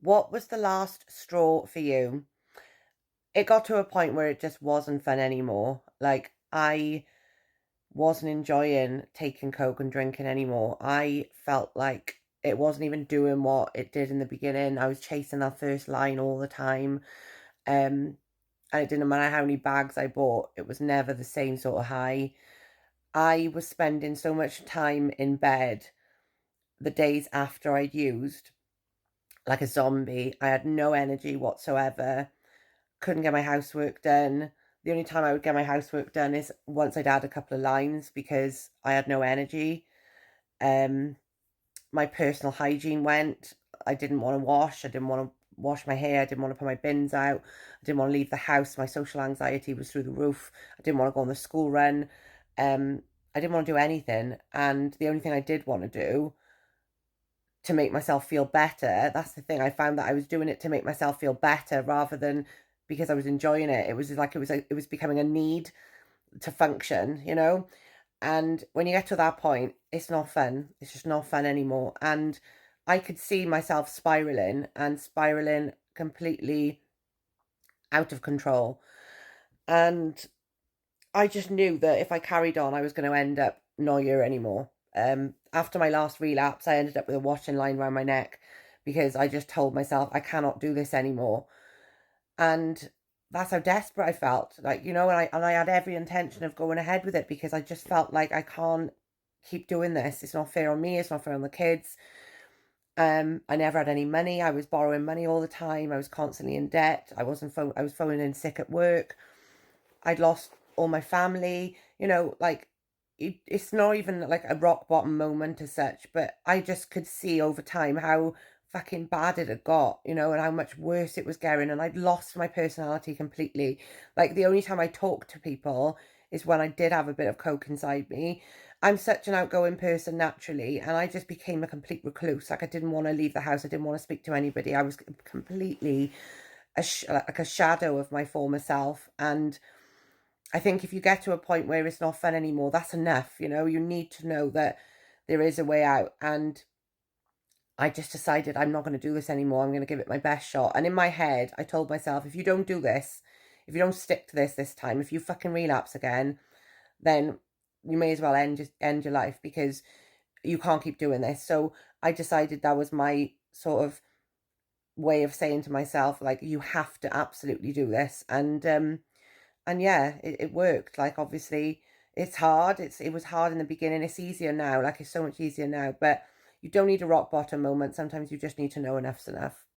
What was the last straw for you? It got to a point where it just wasn't fun anymore. Like, I wasn't enjoying taking Coke and drinking anymore. I felt like it wasn't even doing what it did in the beginning. I was chasing that first line all the time. Um, and it didn't matter how many bags I bought, it was never the same sort of high. I was spending so much time in bed the days after I'd used like a zombie. I had no energy whatsoever. Couldn't get my housework done. The only time I would get my housework done is once I'd add a couple of lines because I had no energy. Um, my personal hygiene went. I didn't want to wash. I didn't want to wash my hair. I didn't want to put my bins out. I didn't want to leave the house. My social anxiety was through the roof. I didn't want to go on the school run. I didn't want to do anything. And the only thing I did want to do to make myself feel better. That's the thing. I found that I was doing it to make myself feel better rather than because I was enjoying it. It was like it was becoming a need to function, you know? And when you get to that point, it's not fun. It's just not fun anymore. And I could see myself spiraling and spiraling completely out of control. And I just knew that if I carried on, I was going to end up not here anymore. After my last relapse, I ended up with a washing line around my neck because I just told myself I cannot do this anymore. And that's how desperate I felt. Like, you know, and I had every intention of going ahead with it because I just felt like I can't keep doing this. It's not fair on me. It's not fair on the kids. I never had any money. I was borrowing money all the time. I was constantly in debt. I was phoning in sick at work. I'd lost all my family, you know, like it's not even like a rock bottom moment as such, but I just could see over time how fucking bad it had got, you know, and how much worse it was getting. And I'd lost my personality completely. Like the only time I talked to people is when I did have a bit of coke inside me. I'm such an outgoing person naturally, and I just became a complete recluse. Like I didn't want to leave the house. I didn't want to speak to anybody. I was completely like a shadow of my former self. And I think if you get to a point where it's not fun anymore, that's enough. You know, you need to know that there is a way out. And I just decided I'm not going to do this anymore. I'm going to give it my best shot. And in my head, I told myself, if you don't do this, if you don't stick to this time, if you fucking relapse again, then you may as well end your life because you can't keep doing this. So I decided that was my sort of way of saying to myself, like, you have to absolutely do this. And yeah, it worked. Like obviously it's hard. It was hard in the beginning. It's easier now. Like it's so much easier now. But you don't need a rock bottom moment. Sometimes you just need to know enough's enough.